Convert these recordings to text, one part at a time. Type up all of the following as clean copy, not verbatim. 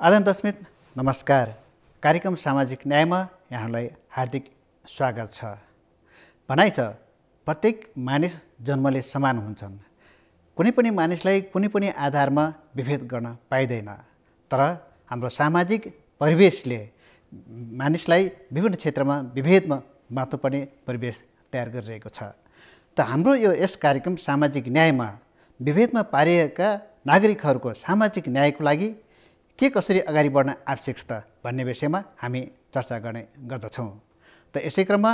आदरणीय दर्शक नमस्कार। कार्यक्रम सामाजिक न्यायमा यहाँलाई हार्दिक स्वागत छ। भनाइ छ प्रत्येक मानिस जन्मले समान हुन्छन्। कुनै पनि मानिसलाई कुनै पनि आधारमा विभेद गर्न पाइँदैन। तर हाम्रो सामाजिक परिवेशले मानिसलाई विभिन्न क्षेत्रमा विभेदमा बाँध्नुपर्ने परिवेश तयार गरिरहेको छ। त हाम्रो यस कार्यक्रम सामाजिक न्यायमा विभेदमा पारिएका नागरिकहरूको सामाजिक न्यायको लागि के कसरी अगाडि बढ्न आवश्यक छ भन्ने विषयमा हामी चर्चा गर्ने गर्दछौँ। त यसै क्रममा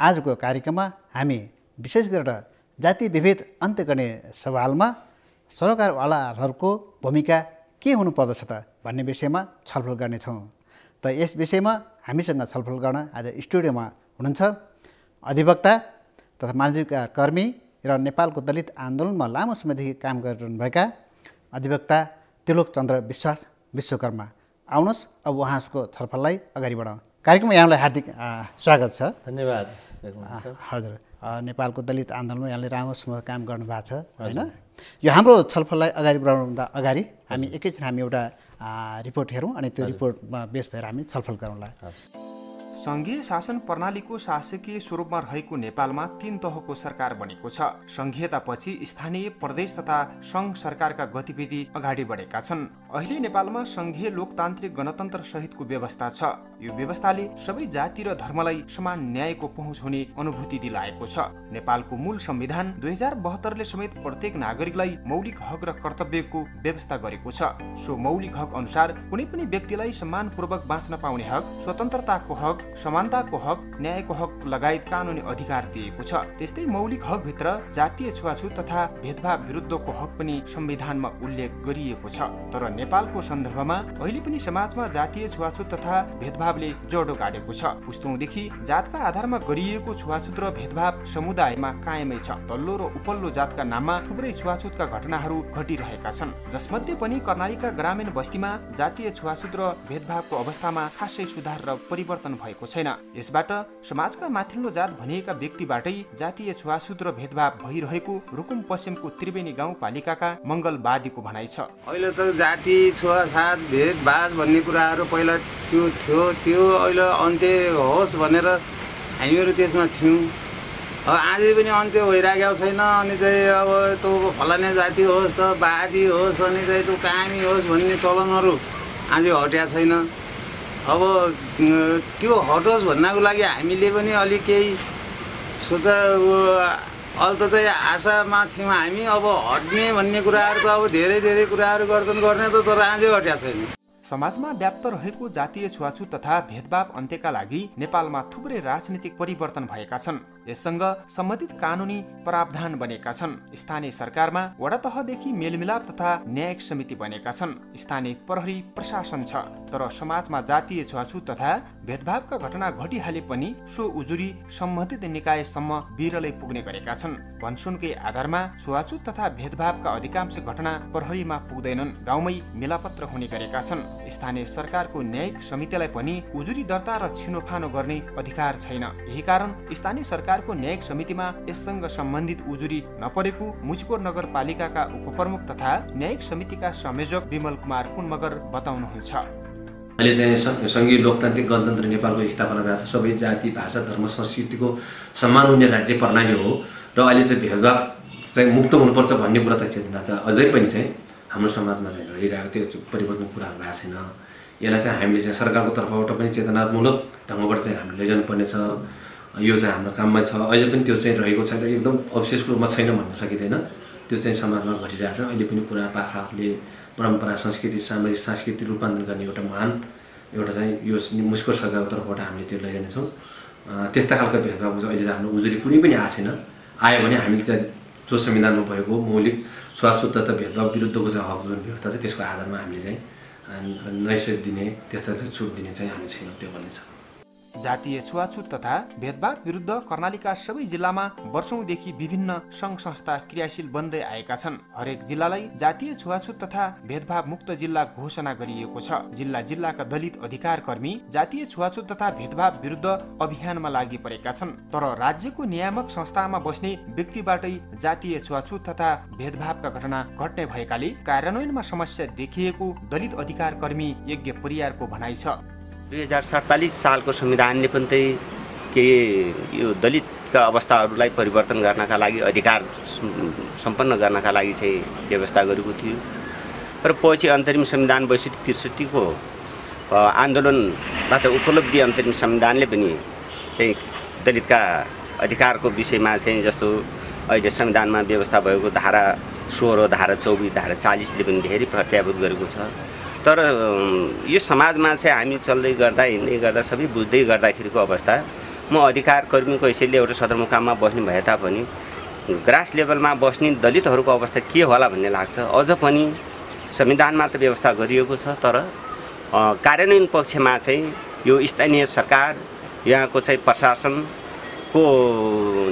आजको कार्यक्रममा हामी विशेष गरेर जाति विभेद अन्त्य गर्ने सवालमा सरकारवालाहरूको भूमिका के हुनुपर्दछ त भन्ने विषयमा छलफल गर्नेछौँ। त यस विषयमा हामीसँग छलफल गर्न आज स्टुडियोमा हुनुहुन्छ अधिवक्ता तथा मानवाधिकार कर्मी र नेपालको दलित आन्दोलनमा लामो समयदेखि काम गरिरहनुभएका अधिवक्ता त्रिलोकचन्द्र विश्वास विश्वकर्मा। आउनुहोस् अब उहाँको छलफललाई अगाडि बढाउँ। कार्यक्रममा यहाँलाई हार्दिक स्वागत छ। धन्यवाद। हजुर, नेपालको दलित आन्दोलनमा यहाँले राम्रो समय काम गर्नुभएको छ होइन। यो हाम्रो छलफललाई अगाडि बढाउनुभन्दा अगाडि हामी एकैछिन एउटा रिपोर्ट हेरौँ अनि त्यो रिपोर्टमा बेस भएर हामी छलफल गरौँला। संघीय शासन प्रणालीको शासकीय स्वरूपमा रहेको नेपालमा 3 तहको सरकार बनेको छ। संघीयतापछि स्थानीय प्रदेश तथा संघ सरकारका गतिविधि अगाडि बढेका छन्। अहिले नेपालमा संघीय लोकतान्त्रिक गणतन्त्र सहितको व्यवस्था छ। यो व्यवस्थाले सबै जाति र धर्मलाई समान न्यायको पहुँच हुने अनुभूति दिलाएको छ। नेपालको मूल संविधान 2072ले समेत प्रत्येक नागरिकलाई मौलिक हक र कर्तव्यको व्यवस्था गरेको छ। सो मौलिक हक अनुसार कुनै पनि व्यक्तिलाई सम्मानपूर्वक बाँच्न पाउने हक, स्वतन्त्रताको हक, समानताको हक, न्यायको हक लगायत कानुनी अधिकार दिएको छ। त्यस्तै मौलिक हक भित्र जातीय छुवाछुत तथा भेदभाव विरुद्धको हक पनि संविधानमा उल्लेख गरिएको छ। तर नेपालको सन्दर्भमा अहिले पनि समाजमा जातीय छुवाछुत तथा भेदभावले जडो गाडेको छ। पुस्तौंदेखि जातका आधारमा गरिएको छुवाछुत र भेदभाव समुदायमा कायमै छ। तल्लो र उपल्लो जातका नाममा थुप्रै छुवाछुतका घटनाहरू घटिरहेका छन्। जसमध्ये पनि कर्णालीका ग्रामीण बस्तीमा जातीय छुवाछुत र भेदभावको अवस्थामा खासै सुधार र परिवर्तन भएको छैन। यसबाट समाजका माथिल्लो जात भनिएका व्यक्तिबाटै जातीय छुवाछुत र भेदभाव भइरहेको रुकुम पश्चिमको त्रिवेणी गाउँपालिकाका मङ्गलवादीको भनाइ छ। अहिले त जाति छुवाछात भेदभाव भन्ने कुराहरू पहिला त्यो थियो, त्यो अहिले अन्त्य होस् भनेर हामीहरू त्यसमा थियौँ। अब अझै पनि अन्त्य भइरहेको छैन। अनि चाहिँ अब त्यो फलाने जाति होस् त बादी होस् अनि चाहिँ त्यो कामी होस् भन्ने चलनहरू अझै हट्या छैन। अब त्यो हटोस् भन्नको लागि हामीले पनि अलिक केही सोच अहिले त चाहिँ आशामा थियौँ हामी। अब हट्ने भन्ने कुराहरू त अब धेरै कुराहरू गर्ने त तर अझै हट्या छैन। समाजमा व्याप्त रहेको जातीय छुवाछुत तथा भेदभाव अन्त्यका लागि नेपालमा थुप्रै राजनीतिक परिवर्तन भएका छन्। यससँग सम्बन्धित कानुनी प्रावधान बनेका छन्। स्थानीय सरकारमा वडा तहदेखि मेलमिलाप तथा न्यायिक समिति बनेका छन्। स्थानीय प्रहरी प्रशासन छ। तर समाजमा जातीय छुवाछुत तथा भेदभावका घटना घटिहाले पनि सो उजुरी सम्बन्धित निकायसम्म बिरलै पुग्ने गरेका छन्। भनसुनकै आधारमा छुवाछुत तथा भेदभावका अधिकांश घटना प्रहरीमा पुग्दैनन्, गाउँमै मिलापत्र हुने गरेका छन्। स्थानीय सरकारको न्यायिक समितिलाई पनि उजुरी दर्ता र छिनोफानो गर्ने अधिकार छैन। यही कारण स्थानीय सरकारको न्यायिक समितिमा यससँग सम्बन्धित उजुरी नपरेको मुचकोट नगरपालिकाका उपप्रमुख तथा न्यायिक समितिका संयोजक विमल कुमार कुनमगर बताउनुहुन्छ। अहिले चाहिँ संघीय लोकतान्त्रिक गणतन्त्र नेपालको स्थापना भएको छ। सबै जाति भाषा धर्म संस्कृतिको सम्मान हुने राज्य प्रणाली हो र अहिले चाहिँ भेदभाव चाहिँ मुक्त हुनुपर्छ भन्ने कुरा त चेतना छ। अझै पनि चाहिँ हाम्रो समाजमा चाहिँ रहिरहेको त्यो परिवर्तन कुराहरू भएको छैन। यसलाई चाहिँ हामीले चाहिँ सरकारको तर्फबाट पनि चेतनात्मक ढङ्गबाट चाहिँ हामीले लैजानुपर्ने छ। यो चाहिँ हाम्रो काममा छ। अहिले पनि त्यो चाहिँ रहेको छैन, एकदम अवशेषको रूपमा छैन भन्न सकिँदैन। त्यो चाहिँ समाजमा घटिरहेको छ। अहिले पनि पुरा पाखाहरूले परम्परा संस्कृति सामाजिक सांस्कृतिक रूपान्तरण गर्ने एउटा चाहिँ यो मुस्कोट सरकारको तर्फबाट हामीले त्यो लैजानेछौँ। त्यस्ता खालको भेदभाव अहिले चाहिँ हाम्रो उजुरी कुनै पनि आएको छैन। आयो भने हामीले चाहिँ जो संविधानमा भएको मौलिक छुवाछुत तथा भेदभाव विरुद्धको चाहिँ हक जुन व्यवस्था छ त्यसको आधारमा हामीले चाहिँ नैसर्गिक दिने त्यस्ता चाहिँ छुट दिने चाहिँ हामी छैनौँ, त्यो भन्ने छ। जातीय छुवाछुत तथा भेदभाव विरुद्ध कर्णालीका सबै जिल्लामा वर्षौंदेखि विभिन्न सङ्घ संस्था क्रियाशील बन्दै आएका छन्। हरेक जिल्लालाई जातीय छुवाछुत तथा भेदभाव मुक्त जिल्ला घोषणा गरिएको छ। जिल्लाका दलित अधिकार कर्मी जातीय छुवाछुत तथा भेदभाव विरुद्ध अभियानमा लागि परेका छन्। तर राज्यको नियामक संस्थामा बस्ने व्यक्तिबाटै जातीय छुवाछुत तथा भेदभावका घटना घट्ने भएकाले कार्यान्वयनमा समस्या देखिएको दलित अधिकार कर्मी यज्ञ परियारको भनाइ छ। 2047 सालको संविधानले पनि के यो दलितका अवस्थाहरूलाई परिवर्तन गर्नका लागि अधिकार सम्पन्न गर्नका लागि चाहिँ व्यवस्था गरेको थियो। र पछि अन्तरिम संविधान 62-63 को आन्दोलनबाट उपलब्धि अन्तरिम संविधानले पनि चाहिँ दलितका अधिकारको विषयमा चाहिँ जस्तो अहिले संविधानमा व्यवस्था भएको धारा 16, धारा 24, धारा 40ले पनि धेरै प्रत्याभूत गरेको छ। तर यो समाजमा चाहिँ हामी चल्दै गर्दा हिँड्दै गर्दा सबै बुझ्दै गर्दाखेरिको अवस्था म अधिकार कर्मीको हैसियतले एउटा सदरमुकाममा बस्ने भए तापनि ग्रास लेभलमा बस्ने दलितहरूको अवस्था के होला भन्ने लाग्छ। अझ पनि संविधानमा त व्यवस्था गरिएको छ, तर कार्यान्वयन पक्षमा चाहिँ यो स्थानीय सरकार, यहाँको चाहिँ प्रशासनको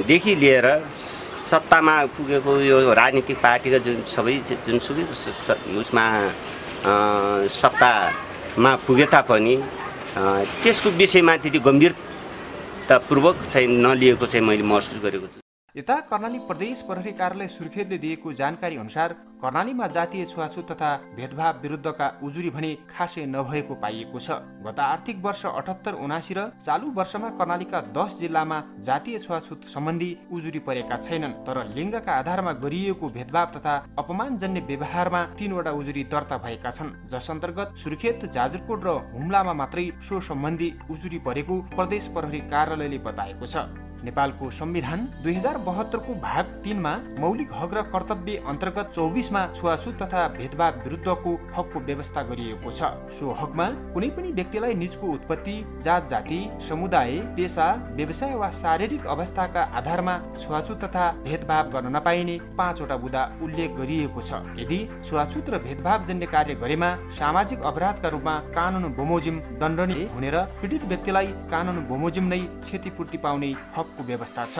देखि लिएर सत्तामा पुगेको यो राजनीतिक पार्टीका जुनसुकै उसमा सत्तामा पुगे तापनि त्यसको विषयमा त्यति गम्भीरतापूर्वक चाहिँ नलिएको चाहिँ मैले महसुस गरेको छु। यता कर्णाली प्रदेश प्रहरी कार्यालय सुर्खेतले दिएको जानकारी अनुसार कर्णालीमा जातीय छुवाछुत तथा भेदभाव विरुद्धका उजुरी भने खासै नभएको पाइएको छ। गत आर्थिक वर्ष 78-79 र चालु वर्षमा कर्णालीका 10 जिल्लामा जातीय छुवाछुत सम्बन्धी उजुरी परेका छैनन्। तर लिङ्गका आधारमा गरिएको भेदभाव तथा अपमानजन्य व्यवहारमा 3 वटा उजुरी दर्ता भएका छन्, जस अन्तर्गत सुर्खेत, जाजरकोट र हुम्लामा मात्रै सो सम्बन्धी उजुरी परेको प्रदेश प्रहरी कार्यालयले बताएको छ। नेपालको संविधान 2072 को भाग 3 मा मौलिक हक र कर्तव्य अन्तर्गत 24 मा छुवाछुत तथा भेदभाव विरुद्धको हकको व्यवस्था गरिएको छ। सो हकमा कुनै पनि व्यक्तिलाई निजको उत्पत्ति, जात जाति, समुदाय, पेशा, व्यवसाय वा शारीरिक अवस्थाका आधारमा छुवाछुत तथा भेदभाव गर्न नपाइने 5 वटा बुँदा उल्लेख गरिएको छ। यदि छुवाछुत र भेदभाव जन्य कार्य गरेमा सामाजिक अपराधका रूपमा कानुन बमोजिम दण्डनीय हुने र पीडित व्यक्तिलाई कानुन बमोजिम नै क्षतिपूर्ति पाउने हकको व्यवस्था छ।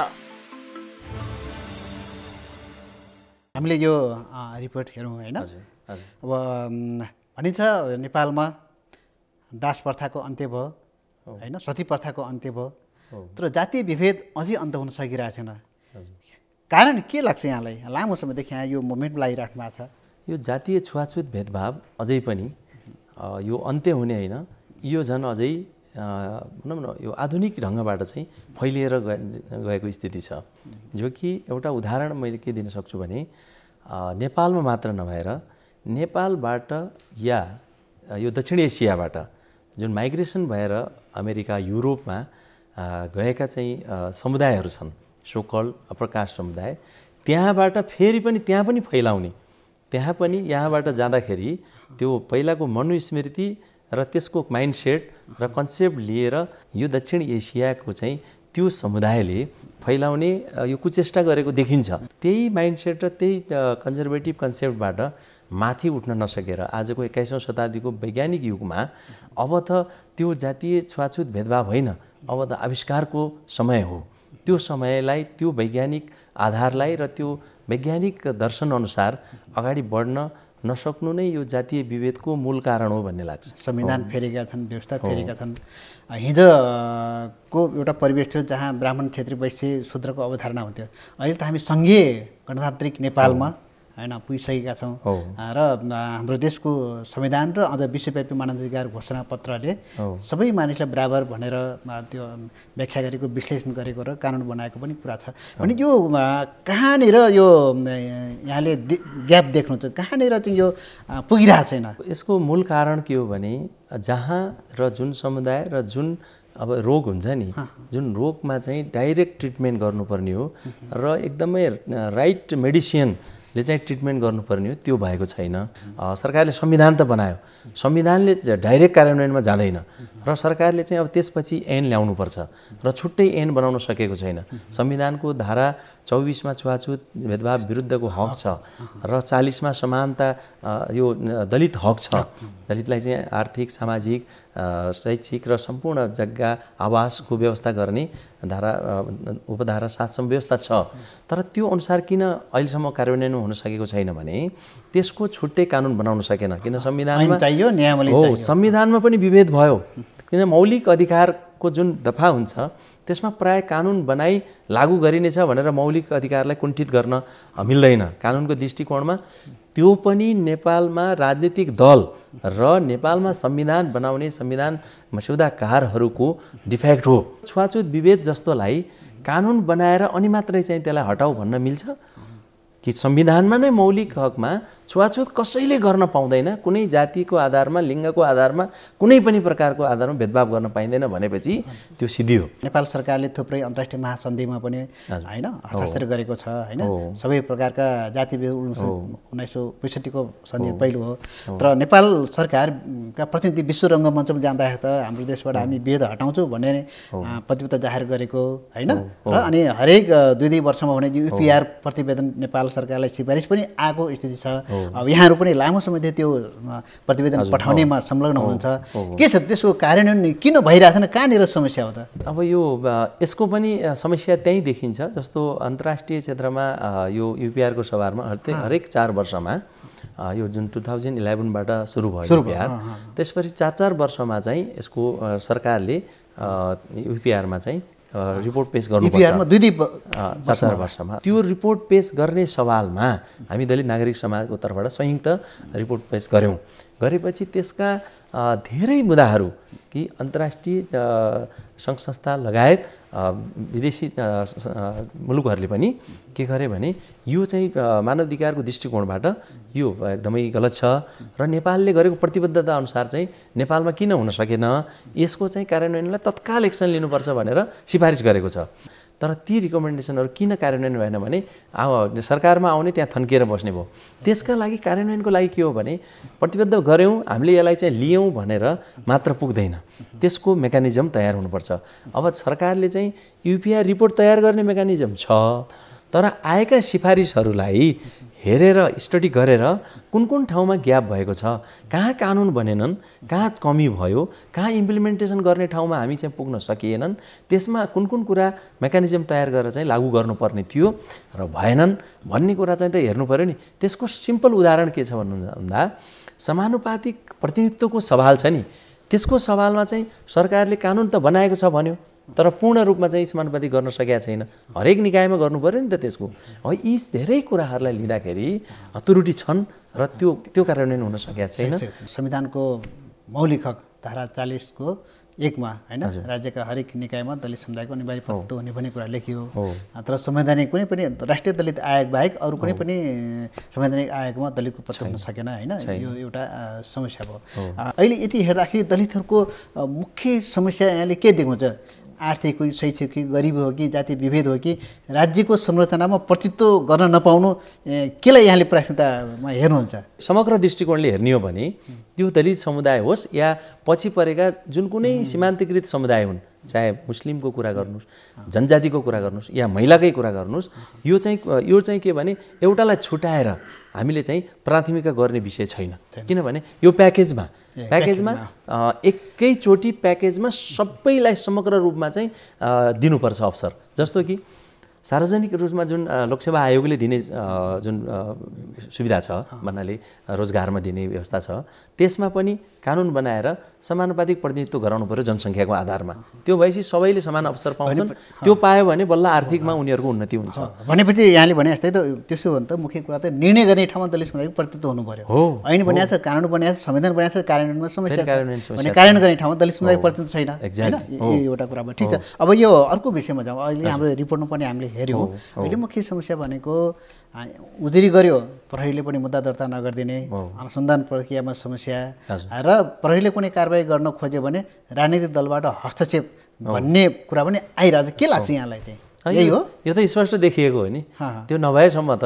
हामीले यो रिपोर्ट हेरौँ हैन। अब भनिन्छ नेपालमा दास प्रथाको अन्त्य भयो हैन, सती प्रथाको अन्त्य भयो, तर जातीय विभेद अझै अन्त हुन सकिरहेको छैन। कारण के लाग्छ यहाँलाई? लामो समयदेखि यहाँ यो मुभमेन्ट लागिराख्नु भएको छ। यो जातीय छुवाछुत भेदभाव अझै पनि यो अन्त्य हुने होइन, यो झन् अझै भनौँ न यो आधुनिक ढङ्गबाट चाहिँ फैलिएर गएको स्थिति छ। जो कि एउटा उदाहरण मैले के दिन सक्छु भने नेपालमा मात्र नभएर नेपालबाट या यो दक्षिण एसियाबाट जुन माइग्रेसन भएर अमेरिका, युरोपमा गएका चाहिँ समुदायहरू छन्, सो कल्ड अप्पर कास्ट समुदाय, त्यहाँबाट फेरि पनि त्यहाँ पनि फैलाउने, त्यहाँ पनि यहाँबाट जाँदाखेरि त्यो पहिलाको मनुस्मृति र त्यसको माइन्डसेट र कन्सेप्ट लिएर यो दक्षिण एसियाको चाहिँ त्यो समुदायले फैलाउने यो कुचेष्टा गरेको देखिन्छ। त्यही माइन्डसेट र त्यही कन्जर्भेटिभ कन्सेप्टबाट माथि उठ्न नसकेर आजको 21औं शताब्दीको वैज्ञानिक युगमा अब त त्यो जातीय छुवाछुत भेदभाव होइन, अब त आविष्कारको समय हो। त्यो समयलाई, त्यो वैज्ञानिक आधारलाई र त्यो वैज्ञानिक दर्शन अनुसार अगाडि बढ्न नसक्नु नै यो जातीय विभेदको मूल कारण हो भन्ने लाग्छ। संविधान फेरेका छन्, व्यवस्था फेरेका छन्। हिजोको एउटा परिवेश थियो जहाँ ब्राह्मण, क्षेत्री, वैश्य, शूद्रको अवधारणा हुन्थ्यो। अहिले त हामी सङ्घीय गणतान्त्रिक नेपालमा हैन पुगिसकेका छौँ र हाम्रो देशको संविधान र अझ विश्वव्यापी मानवाधिकार घोषणा पत्रले सबै मानिसलाई बराबर भनेर त्यो व्याख्या गरेको, विश्लेषण गरेको र कानुन बनाएको पनि कुरा छ। भने यो कहाँनिर यो यहाँले ग्याप देख्नुहुन्छ, कहाँनिर चाहिँ यो पुगिरहेको छैन? यसको मूल कारण के हो भने जहाँ र जुन समुदाय र जुन अब रोग हुन्छ नि, जुन रोगमा चाहिँ डाइरेक्ट ट्रिटमेन्ट गर्नुपर्ने हो र एकदमै राइट मेडिसिनले चाहिँ ट्रिटमेन्ट गर्नुपर्ने हो, त्यो भएको छैन। सरकारले संविधान त बनायो, संविधानले डाइरेक्ट कार्यान्वयनमा जाँदैन र सरकारले चाहिँ अब त्यसपछि ऐन ल्याउनुपर्छ र छुट्टै ऐन बनाउन सकेको छैन। संविधानको धारा 24 मा छुवाछुत भेदभाव विरुद्धको हक छ र 40 मा समानता यो दलित हक छ। दलितलाई चाहिँ आर्थिक, सामाजिक शैक्षिक र सम्पूर्ण जग्गा आवासको व्यवस्था गर्ने उपधारा 7 व्यवस्था छ। तर त्यो अनुसार किन अहिलेसम्म कार्यान्वयन हुन सकेको छैन भने त्यसको छुट्टै कानुन बनाउन सकेन। किन संविधानमा चाहियो, नियमावली हो, चाहियो। संविधानमा पनि विभेद भयो। किन मौलिक अधिकारको जुन दफा हुन्छ त्यसमा प्राय कानुन बनाई लागू गरिनेछ भनेर मौलिक अधिकारलाई कुण्ठित गर्न मिल्दैन। कानुनको दृष्टिकोणमा त्यो पनि नेपालमा राजनीतिक दल र नेपालमा संविधान बनाउने संविधान मस्यौदाकारहरूको डिफेक्ट हो। छुवाछुत विभेद जस्तोलाई कानुन बनाएर अनि मात्रै चाहिँ त्यसलाई हटाऊ भन्न मिल्छ कि संविधानमा नै मौलिक हकमा छुवाछुत कसैले गर्न पाउँदैन, कुनै जातिको आधारमा, लिङ्गको आधारमा, कुनै पनि प्रकारको आधारमा भेदभाव गर्न पाइँदैन भनेपछि त्यो सिद्धियो। नेपाल सरकारले थुप्रै अन्तर्राष्ट्रिय महासन्धिमा पनि होइन हस्ताक्षर गरेको छ होइन। सबै प्रकारका जाति 1965 को सन्धि पहिलो हो। तर नेपाल सरकारका प्रतिनिधि विश्व रङ्गमञ्चमा जाँदाखेरि त हाम्रो देशबाट हामी विभेद हटाउँछौँ भन्ने प्रतिबद्धता जाहेर गरेको होइन। र अनि हरेक 2-2 वर्षमा भने UPR प्रतिवेदन नेपाल सरकारलाई सिफारिस पनि आएको स्थिति छ। अब यहाँहरू पनि लामो समयदेखि त्यो प्रतिवेदन पठाउनेमा संलग्न हुनुहुन्छ। के छ त्यसको कार्यान्वयन किन भइरहेको छैन, कहाँनिर समस्या हो त? अब यो यसको पनि समस्या त्यहीँ देखिन्छ। जस्तो अन्तर्राष्ट्रिय क्षेत्रमा यो UPR को सभामा हरेक 4 वर्षमा यो जुन 2011बाट सुरु भयो UPR, त्यसपछि 4 वर्षमा चाहिँ यसको सरकारले UPR मा चाहिँ रिपोर्ट पेश गर्नुपर्छ। 4 वर्षमा त्यो रिपोर्ट पेश गर्ने सवालमा हामी दलित नागरिक समाजको तर्फबाट संयुक्त रिपोर्ट पेश गऱ्यौँ। गरेपछि त्यसका धेरै मुद्दाहरू कि अन्तर्राष्ट्रिय सङ्घ संस्था लगायत विदेशी मुलुकहरूले पनि के गरे भने यो चाहिँ मानवाधिकारको दृष्टिकोणबाट यो एकदमै गलत छ र नेपालले गरेको प्रतिबद्धता अनुसार चाहिँ नेपालमा किन हुन सकेन, यसको चाहिँ कार्यान्वयनलाई तत्काल एक्सन लिनुपर्छ भनेर सिफारिस गरेको छ। तर ती रिकमेन्डेसनहरू किन कार्यान्वयन भएन भने सरकारमा आउने त्यहाँ थन्किएर बस्ने भयो। त्यसका लागि कार्यान्वयनको लागि के हो भने प्रतिबद्ध गऱ्यौँ, हामीले यसलाई चाहिँ लियौँ भनेर मात्र पुग्दैन, त्यसको मेकानिजम तयार हुनुपर्छ। अब सरकारले चाहिँ UPR रिपोर्ट तयार गर्ने मेकानिजम छ, तर आएका सिफारिसहरूलाई हेरेर स्टडी गरेर कुन ठाउँमा ग्याप भएको छ, कहाँ कानुन बनेनन्, कहाँ कमी भयो, कहाँ इम्प्लिमेन्टेसन गर्ने ठाउँमा हामी चाहिँ पुग्न सकिएनन्, त्यसमा कुन कुरा मेकानिजम तयार गरेर चाहिँ लागू गर्नुपर्ने थियो र भएनन् भन्ने कुरा चाहिँ त हेर्नु पऱ्यो नि। त्यसको सिम्पल उदाहरण के छ भन्दा समानुपातिक प्रतिनिधित्वको सवाल छ नि, त्यसको सवालमा चाहिँ सरकारले कानुन त बनाएको छ भन्यो, तर पूर्ण रूपमा चाहिँ समानुपातिक गर्न सकेका छैन। हरेक निकायमा गर्नु पर्यो नि त त्यसको। अब यी धेरै कुराहरूलाई लिँदाखेरि त्रुटि छन् र त्यो कार्यान्वयन हुन सकेका छैन। संविधानको मौलिक हक धारा 40 को 1 मा होइन राज्यका हरेक निकायमा दलित समुदायको अनिवार्य प्रतिनिधित्व हुने भन्ने कुरा लेखियो। तर संवैधानिक कुनै पनि राष्ट्रिय दलित आयोग बाहेक अरू कुनै पनि संवैधानिक आयोगमा दलितको प्रतिनिधित्व हुन सकेन होइन। यो एउटा समस्या भयो। अहिले यति हेर्दाखेरि दलितहरूको मुख्य समस्या यहाँले के देख्नुहुन्छ? आर्थिक हो, शैक्षिक हो, गरिबी हो कि जाति विभेद हो कि राज्यको संरचनामा प्रतिनिधित्व गर्न नपाउनु, केलाई यहाँले प्राथमिकतामा हेर्नुहुन्छ? समग्र दृष्टिकोणले हेर्ने हो भने त्यो दलित समुदाय होस् या पछि परेका जुन कुनै सीमान्तकृत समुदाय हुन्, चाहे मुस्लिमको कुरा गर्नुहोस्, जनजातिको कुरा गर्नुहोस् या महिलाकै कुरा गर्नुहोस्, यो चाहिँ के भने एउटालाई छुटाएर हामीले चाहिँ प्राथमिकता गर्ने विषय छैन। किनभने यो प्याकेजमा एकैचोटि प्याकेजमा सबैलाई समग्र रूपमा चाहिँ दिनुपर्छ अवसर। जस्तो कि सार्वजनिक रूपमा जुन लोकसेवा आयोगले दिने जुन सुविधा छ भन्नाले रोजगारमा दिने व्यवस्था छ, त्यसमा पनि कानुन बनाएर समानुपातिक प्रतिनिधित्व गराउनु पर्यो जनसङ्ख्याको आधारमा। त्यो भएपछि सबैले समान अवसर पाउँछन्। त्यो पायो भने बल्ल आर्थिकमा उनीहरूको उन्नति हुन्छ। भनेपछि यहाँले भने जस्तै त त्यसो हो भने त मुख्य कुरा त निर्णय गर्ने ठाउँमा दलित समुदायको प्रतिनिधित्व हुनु पर्यो। ऐन बनाएको छ, कानुन बनाएको छ, संविधान बनाएको छ, कार्यान्वयनमा समस्या छ भने कार्यान्वयन गर्ने ठाउँमा दलित समुदायको प्रतिनिधित्व छैन हैन। यो एउटा कुरा भयो। ठिक छ, अब यो अर्को विषयमा जाउँ। अहिले हाम्रो रिपोर्टमा पनि हामीले हेऱ्यौँ, अहिले मुख्य समस्या भनेको उजुरी गर्यो, प्रहरीले पनि मुद्दा दर्ता नगरिदिने, अनुसन्धान प्रक्रियामा समस्या र प्रहरीले कुनै कारबाही गर्न खोज्यो भने राजनीतिक दलबाट हस्तक्षेप भन्ने कुरा पनि आइरहेछ। के लाग्छ यहाँलाई? त्यही यही हो? यो त स्पष्ट देखिएको हो नि। त्यो नभएसम्म त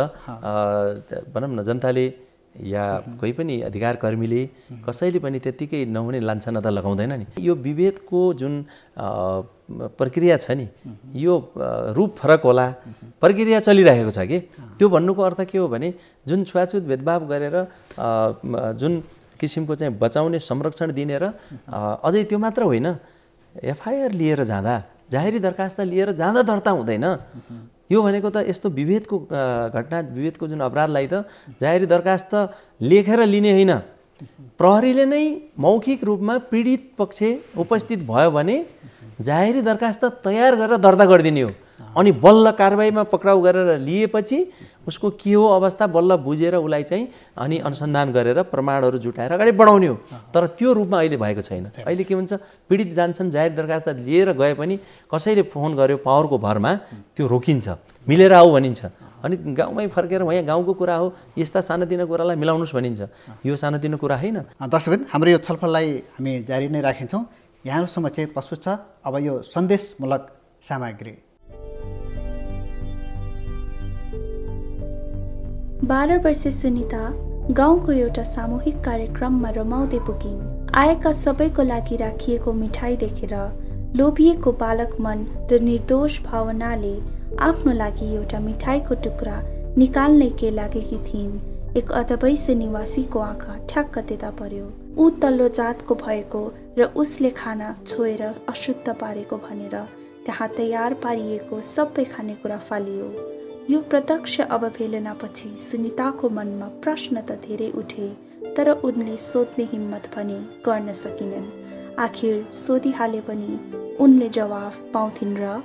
भनौँ न जनताले या कोही पनि अधिकार कर्मीले कसैले पनि त्यत्तिकै नहुने लान्छना त लगाउँदैन नि। यो विभेदको जुन प्रक्रिया छ नि, यो रूप फरक होला, प्रक्रिया चलिरहेको छ कि। त्यो भन्नुको अर्थ के हो भने जुन छुवाछुत भेदभाव गरेर जुन किसिमको चाहिँ बचाउने संरक्षण दिने र अझै त्यो मात्र होइन, एफआइआर लिएर जाँदा, जाहेरी दरखास्त लिएर जाँदा दर्ता हुँदैन। यो भनेको त यस्तो विभेदको घटना, विभेदको जुन अपराधलाई त जाहेरी दरखास्त लेखेर लिने होइन, प्रहरीले नै मौखिक रूपमा पीडित पक्ष उपस्थित भयो भने जाहेरी दरखास्त तयार गरेर दर्ता गरिदिने हो। अनि बल्ल कारबाहीमा पक्राउ गरेर लिएपछि उसको के हो अवस्था बल्ल बुझेर उसलाई चाहिँ अनि अनुसन्धान गरेर प्रमाणहरू जुटाएर अगाडि बढाउने हो। तर त्यो रूपमा अहिले भएको छैन। अहिले के हुन्छ, पीडित जान्छन्, जाहेर दरखास्त लिएर गए पनि कसैले फोन गर्यो पावरको भरमा त्यो रोकिन्छ, मिलेर आऊ भनिन्छ। अनि गाउँमै फर्केर यहाँ गाउँको कुरा हो, यस्ता सानोतिनो कुरालाई मिलाउनुहोस् भनिन्छ। यो सानोतिनो कुरा होइन। दर्शकवृन्द, हाम्रो यो छलफललाई हामी जारी नै राखिन्छौँ। यहाँहरूसम्म चाहिँ प्रस्तुत छ अब यो सन्देशमूलक सामग्री। 12 वर्षे सुनिता गाउँको एउटा सामूहिक कार्यक्रममा रमाउँदै पुगिन्। आएका सबैको लागि राखिएको मिठाई देखेर लोभिएको बालक मन र निर्दोष भावनाले आफ्नो लागि एउटा मिठाईको टुक्रा निकाल्नै के लागेकी थिइन्। एक अधवैँसे निवासीको आँखा ठ्याक्क त्यता पर्यो। ऊ तल्लो जातको भएको र उसले खाना छोएर अशुद्ध पारेको भनेर त्यहाँ तयार पारिएको सबै खानेकुरा फालियो। यो प्रत्यक्ष अवहेलनापछि सुनिताको मनमा प्रश्न त धेरै उठे, तर उनले सोध्ने हिम्मत भने गर्न सकिनन्। आखिर सोधिहाले पनि उनले जवाफ पाउँथिन् र?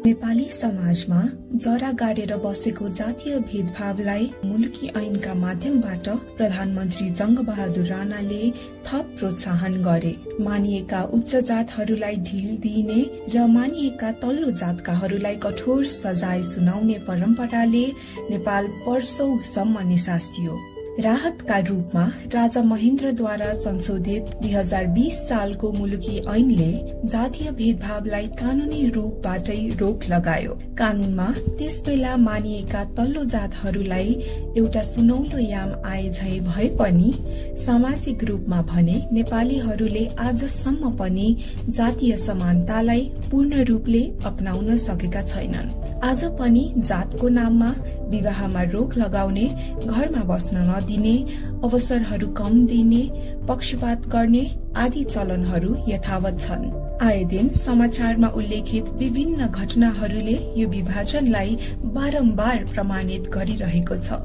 नेपाली समाजमा जरा गाडेर बसेको जातीय भेदभावलाई मुलकी ऐनका माध्यमबाट प्रधानमन्त्री जङ्गबहादुर राणाले थप प्रोत्साहन गरे। मानिएका उच्च जातहरूलाई ढिल दिइने र मानिएका तल्लो जातकाहरूलाई कठोर सजाय सुनाउने परम्पराले नेपाल वर्षौंसम्म निसासियो। राहतका रूपमा राजा महेन्द्रद्वारा संशोधित 2020 सालको मुलुकी ऐनले जातीय भेदभावलाई कानूनी रूपबाटै रोक लगायो। कानूनमा त्यसबेला मानिएका तल्लो जातहरूलाई एउटा सुनौलो याम आए झै भए पनि सामाजिक रूपमा भने नेपालीहरूले आजसम्म पनि जातीय समानतालाई पूर्ण रूपले अपनाउन सकेका छैनन्। आज पनि जातको नाममा विवाहमा रोक लगाउने, घरमा बस्न नदिने, अवसरहरू कम दिने, पक्षपात गर्ने आदि चलनहरू यथावत छन्। आए दिन समाचारमा उल्लेखित विभिन्न घटनाहरूले यो विभाजनलाई बारम्बार प्रमाणित गरिरहेको छ।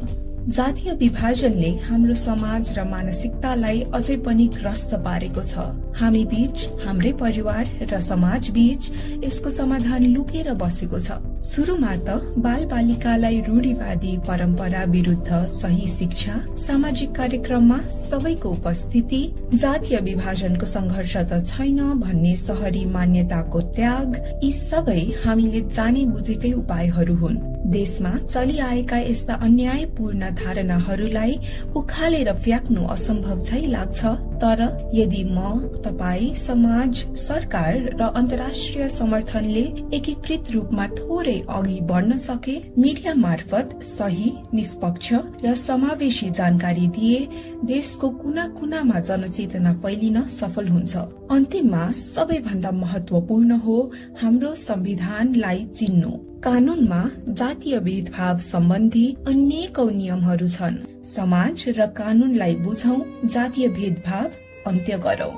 जातीय विभाजनले हाम्रो समाज र मानसिकतालाई अझै पनि ग्रस्त पारेको छ। हामी बीच, हाम्रै परिवार र समाज बीच यसको समाधान लुकेर बसेको छ। सुरुमा त बाल बालिकालाई रूढिवादी परम्परा विरुद्ध सही शिक्षा, सामाजिक कार्यक्रममा सबैको उपस्थिति, जातीय विभाजनको संघर्ष त छैन भन्ने शहरी मान्यताको त्याग, यी सबै हामीले जाने बुझेकै उपायहरू हुन्। देशमा चलिआएका यस्ता अन्यायपूर्ण धारणाहरूलाई उखालेर फ्याक्नु असम्भव झै लाग्छ। तर यदि म, तपाई, समाज, सरकार र अन्तर्राष्ट्रिय समर्थनले एकीकृत रूपमा थोरै अघि बढ्न सके, मिडिया मार्फत सही, निष्पक्ष र समावेशी जानकारी दिए देशको कुना कुनामा जनचेतना फैलिन सफल हुन्छ। अन्तिममा सबैभन्दा महत्वपूर्ण हो हाम्रो संविधानलाई चिन्नु। कानूनमा जातीय भेदभाव सम्बन्धी अनेकौं नियमहरू छन्। समाज र कानूनलाई बुझौं, जातीय भेदभाव अन्त्य गरौं।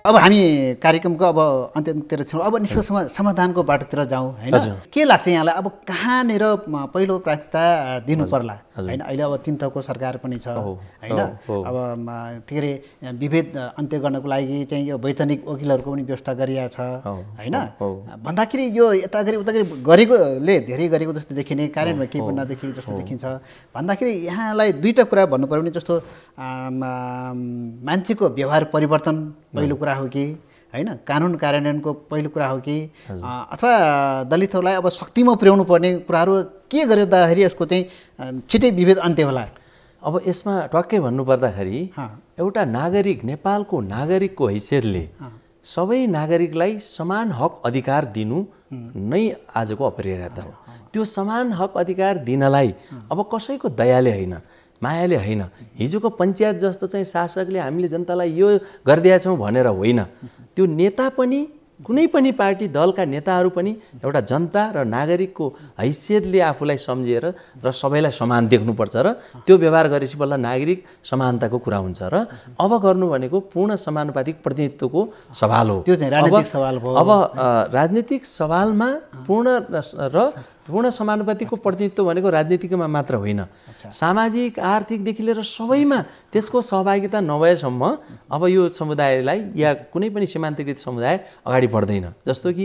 अब हामी कार्यक्रमको अब अन्त्यतिर छौँ। अब निष्कर्षमा समाधानको बाटोतिर जाउँ होइन। के लाग्छ यहाँलाई, अब कहाँनिर पहिलो प्राथमिकता दिनु पर्ला होइन? अहिले अब 3 तहको सरकार पनि छ होइन। अब के अरे विभेद अन्त्य गर्नको लागि चाहिँ यो वैधानिक वकिलहरूको पनि व्यवस्था गरिएको छ होइन। भन्दाखेरि यो यता गरी उता गरेकोले धेरै गरेको जस्तो देखिने, कार्यान्वयनमा केही पनि नदेखिएको जस्तो देखिन्छ। भन्दाखेरि यहाँलाई दुईवटा कुरा भन्नु पर्यो भने, जस्तो मान्छेको व्यवहार परिवर्तन पहिलो कुरा हो कि होइन, कानुन कार्यान्वयनको पहिलो कुरा हो कि, अथवा दलितहरूलाई अब शक्तिमा पुर्याउनु पर्ने कुराहरू के गर्दाखेरि यसको चाहिँ छिटै विभेद अन्त्य होला? अब यसमा टक्कै भन्नुपर्दाखेरि एउटा नागरिक, नेपालको नागरिकको हैसियतले सबै नागरिकलाई समान हक अधिकार दिनु नै आजको अपरिहार्यता हो। त्यो समान हक अधिकार दिनलाई अब कसैको दयाले होइन, मायाले होइन, हिजोको पञ्चायत जस्तो चाहिँ शासकले हामीले जनतालाई यो गरिदिएका छौँ भनेर होइन, त्यो नेता पनि कुनै पनि पार्टी दलका नेताहरू पनि एउटा जनता र नागरिकको हैसियतले आफूलाई सम्झिएर र सबैलाई समान देख्नुपर्छ र त्यो व्यवहार गरेपछि बल्ल नागरिक समानताको कुरा हुन्छ र अब गर्नु भनेको पूर्ण समानुपातिक प्रतिनिधित्वको सवाल हो। त्यो चाहिँ राजनीतिक सवाल भयो। अब राजनीतिक सवालमा पूर्ण समानुपातिकको प्रतिनिधित्व भनेको राजनीतिकमा मात्र होइन, सामाजिक आर्थिकदेखि लिएर सबैमा त्यसको सहभागिता नभएसम्म अब यो समुदायलाई या कुनै पनि सीमान्तकृत समुदाय अगाडि बढ्दैन। जस्तो कि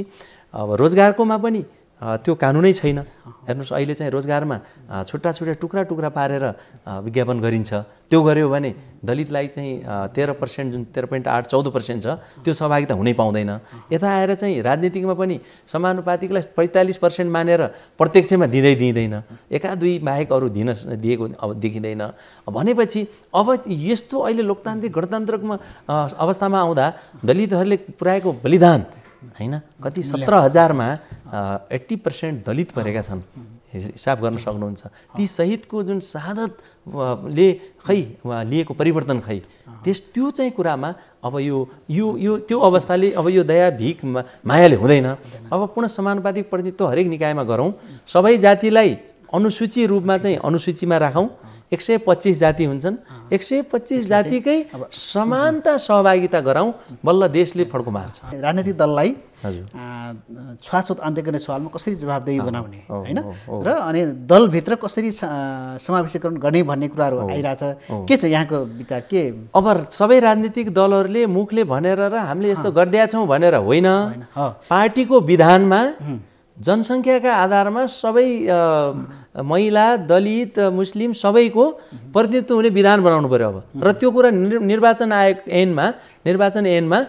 अब रोजगारकोमा पनि त्यो कानुनै छैन। हेर्नुहोस् अहिले चाहिँ रोजगारमा छुट्टा छुट्टा टुक्रा टुक्रा पारेर विज्ञापन गरिन्छ। त्यो गर्यो भने दलितलाई चाहिँ 13% जुन 13.8 14% छ त्यो सहभागिता हुनै पाउँदैन। यता आएर चाहिँ राजनीतिकमा पनि समानुपातिकलाई 45% मानेर प्रत्यक्षमा दिँदैन, एका दुई बाहेक अरू दिएको अब देखिँदैन। भनेपछि अब यस्तो अहिले लोकतान्त्रिक गणतन्त्रको अवस्थामा आउँदा दलितहरूले पुर्याएको बलिदान हैन कति 17,000मा 80% दलित परेका छन्, हिसाब गर्न सक्नुहुन्छ। ती शहीदको जुन शहादतले खै लिएको परिवर्तन खै त्यो चाहिँ कुरामा अब यो त्यो अवस्थाले अब यो दया भिख मायाले हुँदैन। अब पूर्ण समानुपातिक प्रतिनिधित्व हरेक निकायमा गरौँ, सबै जातिलाई अनुसूची रूपमा चाहिँ अनुसूचीमा राखौँ। 125 जाति हुन्छन्, 125 जातिकै समानता सहभागिता गराउँ, बल्ल देशले फड्को मार्छ। राजनीतिक दललाई छुवाछुत अन्त्य गर्ने सवालमा कसरी जवाबदेही बनाउने होइन र अनि दलभित्र कसरी समावेशीकरण गर्ने भन्ने कुराहरू आइरहेछ। के छ यहाँको विचार के? अब सबै राजनीतिक दलहरूले मुखले भनेर र हामीले यस्तो गरिदिएछौँ भनेर होइन, पार्टीको विधानमा जनसङ्ख्याका आधारमा सबै महिला दलित मुस्लिम सबैको प्रतिनिधित्व हुने विधान बनाउनु पर्यो। अब र त्यो कुरा निर्वाचन ऐनमा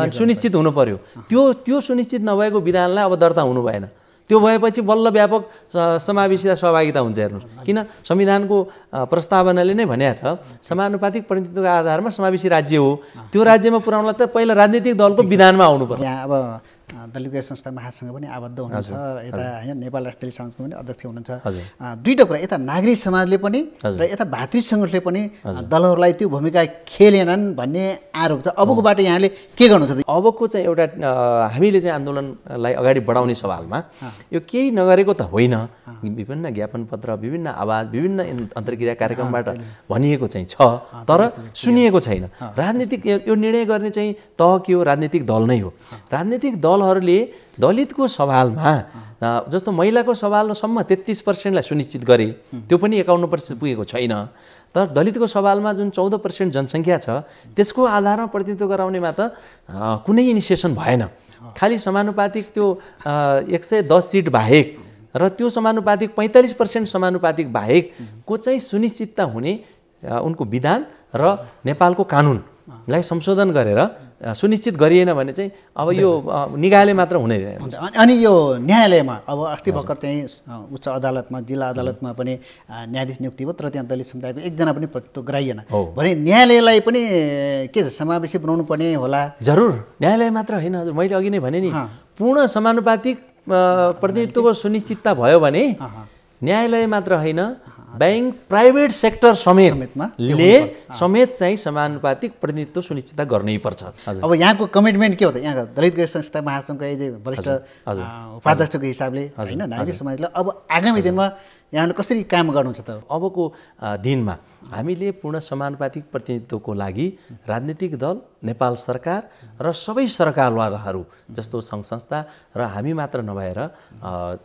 सुनिश्चित हुनु पर्यो। त्यो सुनिश्चित नभएको विधानलाई अब दर्ता हुनु भएन। त्यो भएपछि बल्ल व्यापक समावेशिता सहभागिता हुन्छ। हेर्नुहोस् किन संविधानको प्रस्तावनाले नै भनेको छ समानुपातिक प्रतिनिधित्वका आधारमा समावेशी राज्य हो। त्यो राज्यमा पुर्याउनलाई त पहिला राजनीतिक दलको विधानमा आउनुपर्छ। यहाँ अब दलित संस्था महासङ्घ पनि आबद्ध हुनुहुन्छ, यता होइन नेपाल राष्ट्रिय सङ्घको पनि अध्यक्ष हुनुहुन्छ। दुईटा कुरा, यता नागरिक समाजले पनि र यता भातृ सङ्गठनले पनि दलहरूलाई त्यो भूमिका खेलेनन् भन्ने आरोप छ। अबको बाटो यहाँले के गर्नु छ? अबको चाहिँ एउटा हामीले चाहिँ आन्दोलनलाई अगाडि बढाउने सवालमा यो केही नगरेको त होइन, विभिन्न ज्ञापन पत्र, विभिन्न आवाज, विभिन्न अन्तर्क्रिया कार्यक्रमबाट भनिएको चाहिँ छ, तर सुनिएको छैन। राजनीतिक यो निर्णय गर्ने चाहिँ तह के हो? राजनीतिक दल नै हो। राजनीतिक दलहरूले दलितको सवालमा जस्तो महिलाको सवालसम्म 33%लाई सुनिश्चित गरे, त्यो पनि 51% पुगेको छैन। तर दलितको सवालमा जुन 14% जनसङ्ख्या छ त्यसको आधारमा प्रतिनिधित्व गराउनेमा त कुनै इनिसिएसन भएन। खालि समानुपातिक त्यो 110 सिट बाहेक र त्यो समानुपातिक 45% समानुपातिक बाहेकको चाहिँ सुनिश्चितता हुने उनको विधान र नेपालको कानुनलाई संशोधन गरेर सुनिश्चित गरिएन भने चाहिँ अब यो निकायले मात्र हुने। अनि यो न्यायालयमा अब अस्ति भर्खर चाहिँ उच्च अदालतमा जिल्ला अदालतमा पनि न्यायाधीश नियुक्ति भयो, तर त्यहाँ दलित समुदायको एकजना पनि प्रतिनिधित्व गराइएन भने न्यायालयलाई पनि के छ समावेशी बनाउनु पर्ने होला? जरुर, न्यायालय मात्र होइन, हजुर मैले अघि नै भने नि पूर्ण समानुपातिक प्रतिनिधित्वको सुनिश्चितता भयो भने न्यायालय मात्र होइन बैंक प्राइभेट सेक्टर समेत चाहिँ समानुपातिक प्रतिनिधित्व सुनिश्चितता गर्नै पर्छ। अब यहाँको कमिटमेन्ट के हो त? यहाँको दलित संस्था महासङ्घका वरिष्ठ उपाध्यक्षको हिसाबले होइन नागरिक समाजले अब आगामी दिनमा यहाँले कसरी काम गर्नुहुन्छ त? अबको दिनमा हामीले पूर्ण समानुपातिक प्रतिनिधित्वको लागि राजनीतिक दल, नेपाल सरकार र सबै सरकारवालाहरू जस्तो सङ्घ संस्था र हामी मात्र नभएर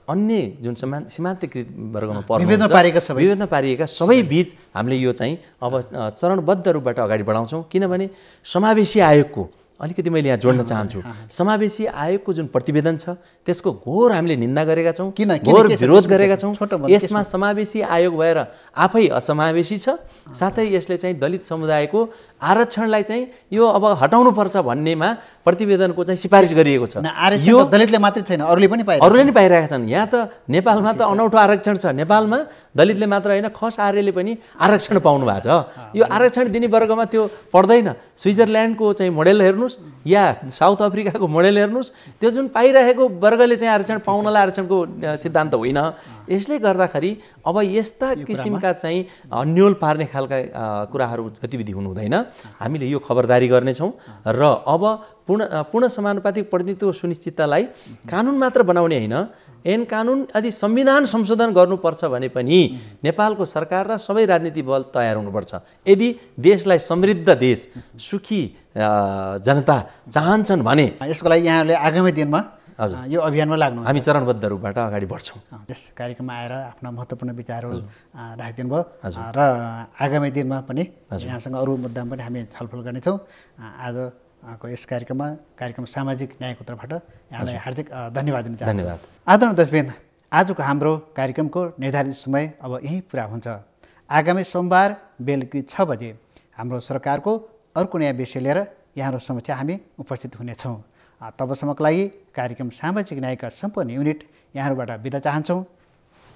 अन्य जुन सीमान्तकृत वर्गमा विभिन्न पारिएका सबै बीच हामीले यो चाहिँ अब चरणबद्ध रूपबाट अगाडि बढाउँछौँ। किनभने समावेशी आयोगको अलिकति मैले यहाँ जोड्न चाहन्छु, समावेशी आयोगको जुन प्रतिवेदन छ त्यसको घोर हामीले निन्दा गरेका छौँ, घोर विरोध गरेका छौँ। यसमा समावेशी आयोग भएर आफै असमावेशी छ, साथै यसले चाहिँ दलित समुदायको आरक्षणलाई चाहिँ यो अब हटाउनु पर्छ भन्नेमा प्रतिवेदनको चाहिँ सिफारिस गरिएको छ। यो दलितले मात्रै छैन, अरूले पनि पाइरहेका छन्। यहाँ त नेपालमा त अनौठो आरक्षण छ, नेपालमा दलितले मात्र होइन खस आर्यले पनि आरक्षण पाउनु भएको छ। यो आरक्षण दिने वर्गमा त्यो पर्दैन। स्विजरल्यान्डको चाहिँ मोडेल हेर्नुहोस् या साउथ अफ्रिकाको मोडेल हेर्नुहोस्, त्यो जुन पाइरहेको वर्गले चाहिँ आरक्षण पाउनलाई आरक्षणको सिद्धान्त होइन। यसले गर्दाखेरि अब यस्ता किसिमका चाहिँ अन्यल पार्ने खालका कुराहरू गतिविधि हुनु हुँदैन। हामीले यो खबरदारी गर्नेछौँ र अब पूर्ण समानुपातिक प्रतिनिधित्व सुनिश्चिततालाई कानुन मात्र बनाउने होइन, ऐन कानुन यदि संविधान संशोधन गर्नुपर्छ भने पनि नेपालको सरकार र सबै राजनीतिक दल तयार हुनुपर्छ। यदि देशलाई समृद्ध देश, सुखी जनता चाहन्छन् भने यसको लागि यहाँहरूले आगामी दिनमा यो अभियानमा लाग्नु, हामी चरणबद्ध रूपबाट अगाडि बढ्छौँ। त्यस कार्यक्रममा आएर आफ्ना महत्त्वपूर्ण विचारहरू राखिदिनु भयो र आगामी दिनमा पनि यहाँसँग अरू मुद्दामा पनि हामी छलफल गर्नेछौँ। आजको यस कार्यक्रम सामाजिक न्यायको तर्फबाट यहाँलाई हार्दिक धन्यवाद दिन चाहन्छु। धन्यवाद। आदरणीय दर्शकवृन्द, आजको हाम्रो कार्यक्रमको निर्धारित समय अब यहीँ पुरा हुन्छ। आगामी सोमबार बेलुकी 6 बजे हाम्रो सरकारको अर्को नयाँ विषय लिएर यहाँहरू समक्ष हामी उपस्थित हुनेछौँ। तबसम्मको लागि कार्यक्रम सामाजिक न्यायका सम्पूर्ण युनिट यहाँहरूबाट बिदा चाहन्छौँ।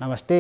नमस्ते।